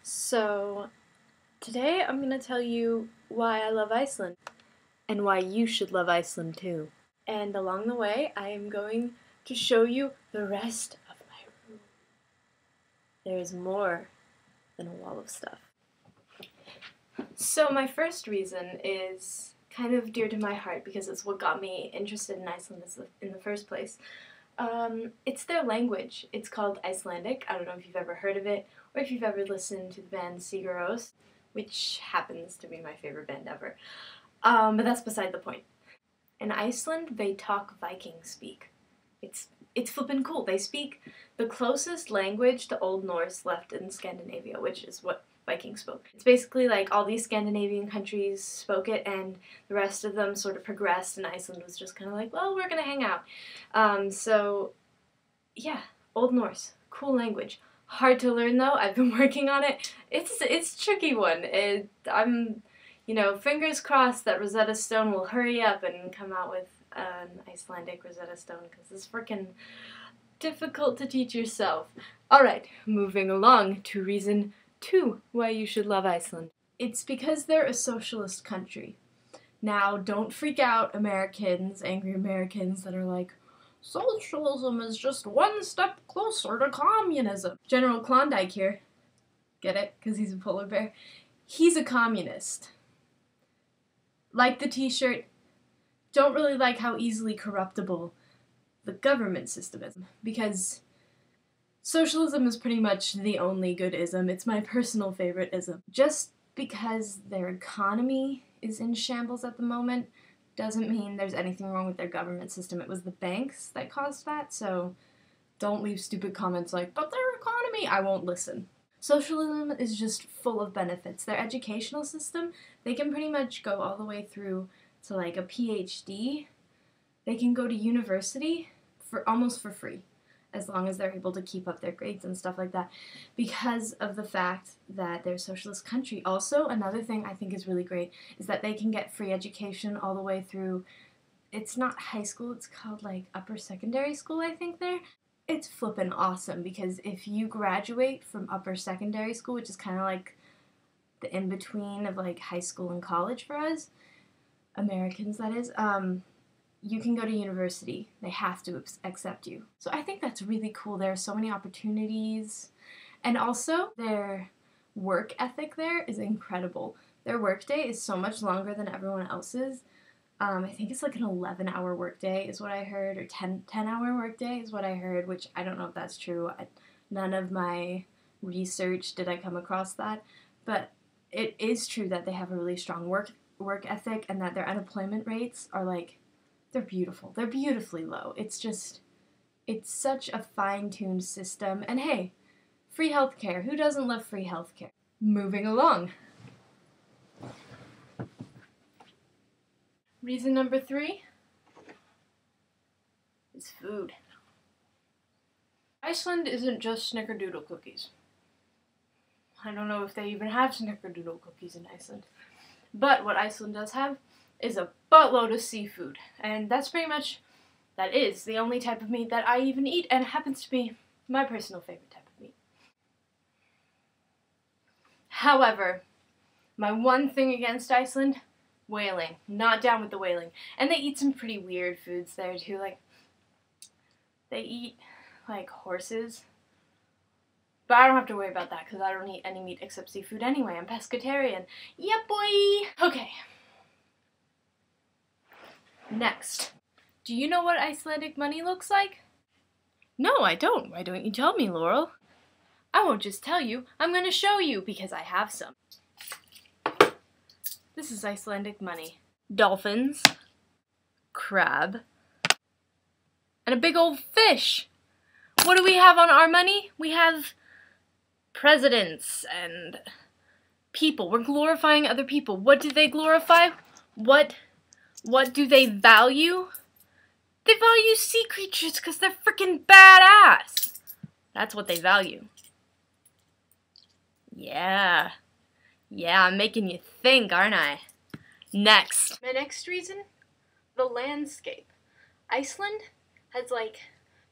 So, today I'm going to tell you why I love Iceland and why you should love Iceland too. And along the way, I am going to show you the rest of my room. There is more than a wall of stuff. So, my first reason is kind of dear to my heart because it's what got me interested in Iceland in the first place. It's their language. It's called Icelandic. I don't know if you've ever heard of it or if you've ever listened to the band Sigur Rós, which happens to be my favorite band ever. But that's beside the point. In Iceland, they talk Viking speak. It's flippin' cool. They speak the closest language to Old Norse left in Scandinavia, which is what Vikings spoke. It's basically like all these Scandinavian countries spoke it, and the rest of them sort of progressed, and Iceland was just kind of like, well, we're gonna hang out. So, yeah, Old Norse, cool language. Hard to learn though. I've been working on it. It's a tricky one. I'm, fingers crossed that Rosetta Stone will hurry up and come out with an Icelandic Rosetta Stone because it's freaking difficult to teach yourself. Alright, moving along to reason 2 why you should love Iceland. It's because they're a socialist country. Now, don't freak out, Americans, angry Americans that are like, socialism is just one step closer to communism. General Klondike here, get it? Because he's a polar bear. He's a communist. Like the t-shirt, don't really like how easily corruptible the government system is. Because socialism is pretty much the only good ism. It's my personal favorite ism. Just because their economy is in shambles at the moment doesn't mean there's anything wrong with their government system. It was the banks that caused that, so don't leave stupid comments like, but their economy, I won't listen. Socialism is just full of benefits. Their educational system, they can pretty much go all the way through to like a PhD. They can go to university almost for free, as long as they're able to keep up their grades and stuff like that, because of the fact that they're a socialist country. Also, another thing I think is really great is that they can get free education all the way through, it's not high school, it's called like upper secondary school, I think there. It's flippin' awesome, because if you graduate from upper secondary school, which is kind of like the in-between of like high school and college for us, Americans that is, you can go to university. They have to accept you. So I think that's really cool. There are so many opportunities. And also, their work ethic there is incredible. Their workday is so much longer than everyone else's. I think it's like an 11-hour workday is what I heard, or 10-hour workday is what I heard, which I don't know if that's true. None of my research did I come across that. But it is true that they have a really strong work ethic, and that their unemployment rates are like, they're beautiful. They're beautifully low. It's such a fine-tuned system. And hey, free healthcare. Who doesn't love free healthcare? Moving along. Reason number 3 is food. Iceland isn't just snickerdoodle cookies. I don't know if they even have snickerdoodle cookies in Iceland. But what Iceland does have is a buttload of seafood, and that is the only type of meat that I even eat, and it happens to be my personal favorite type of meat. However, my one thing against Iceland, whaling. Not down with the whaling. And they eat some pretty weird foods there too, like, they eat, like, horses. But I don't have to worry about that, because I don't eat any meat except seafood anyway. I'm pescatarian. Yeah, boy! Okay. Next. Do you know what Icelandic money looks like? No, I don't. Why don't you tell me, Laurel? I won't just tell you. I'm going to show you, because I have some. This is Icelandic money. Dolphins, crab, and a big old fish. What do we have on our money? We have presidents and people. We're glorifying other people. What do they glorify? What do they value? They value sea creatures because they're freaking badass. That's what they value. Yeah, I'm making you think, aren't I? Next. My next reason, the landscape. Iceland has like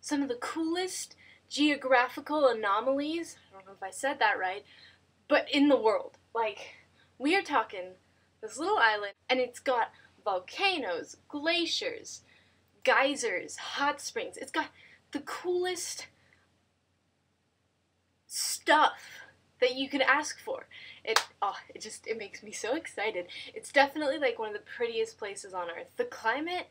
some of the coolest geographical anomalies, I don't know if I said that right, but in the world. Like, we are talking this little island, and it's got volcanoes, glaciers, geysers, hot springs. It's got the coolest stuff that you could ask for. It makes me so excited. It's definitely like one of the prettiest places on earth. The climate,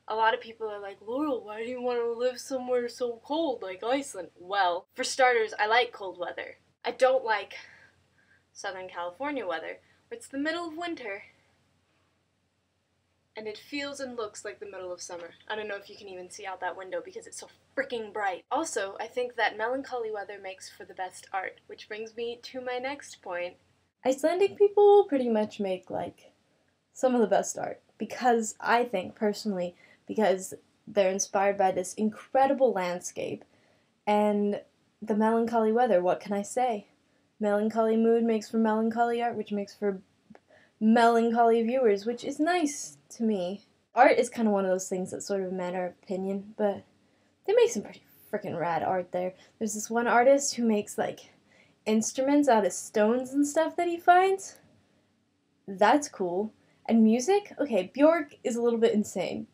a lot of people are like, Laurel, why do you want to live somewhere so cold like Iceland? Well, for starters, I like cold weather. I don't like Southern California weather, where it's the middle of winter and it feels and looks like the middle of summer. I don't know if you can even see out that window because it's so freaking bright. Also, I think that melancholy weather makes for the best art, which brings me to my next point. Icelandic people pretty much make, like, some of the best art, because I think, personally, because they're inspired by this incredible landscape and the melancholy weather. What can I say? Melancholy mood makes for melancholy art, which makes for melancholy viewers, which is nice to me. Art is kind of one of those things that's sort of a matter of opinion, but they make some pretty freaking rad art there. There's this one artist who makes, like, instruments out of stones and stuff that he finds. That's cool. And music? Okay, Bjork is a little bit insane.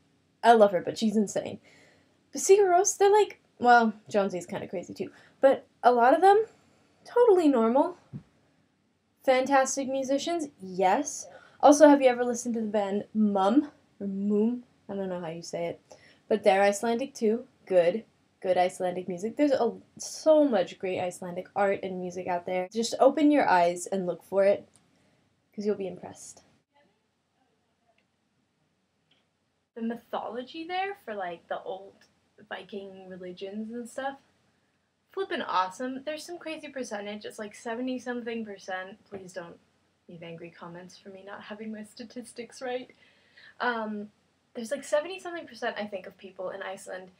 I love her, but she's insane. But Sigur Rós, they're like, well, Jonesy's kind of crazy too, but a lot of them, totally normal. Fantastic musicians, yes. Also, have you ever listened to the band Mum? Or Moom? I don't know how you say it. But they're Icelandic too. Good Icelandic music. There's so much great Icelandic art and music out there. Just open your eyes and look for it, because you'll be impressed. The mythology there for, like, the old Viking religions and stuff, flippin' awesome. There's some crazy percentage. It's like 70-something%. Please don't leave angry comments for me not having my statistics right. There's like 70-something%, I think, of people in Iceland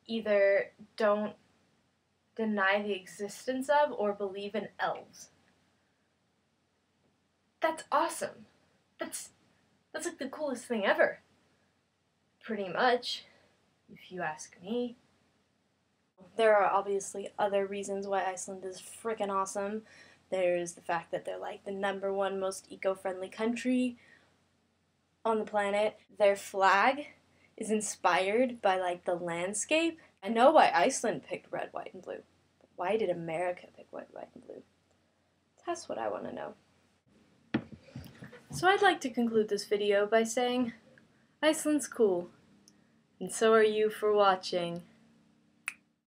either don't deny the existence of or believe in elves. That's awesome. That's like the coolest thing ever. Pretty much, if you ask me. There are obviously other reasons why Iceland is freaking awesome. There's the fact that they're like the #1 most eco-friendly country on the planet. Their flag is inspired by, like, the landscape. I know why Iceland picked red, white, and blue. But why did America pick red, white, and blue? That's what I want to know. So I'd like to conclude this video by saying, Iceland's cool, and so are you for watching.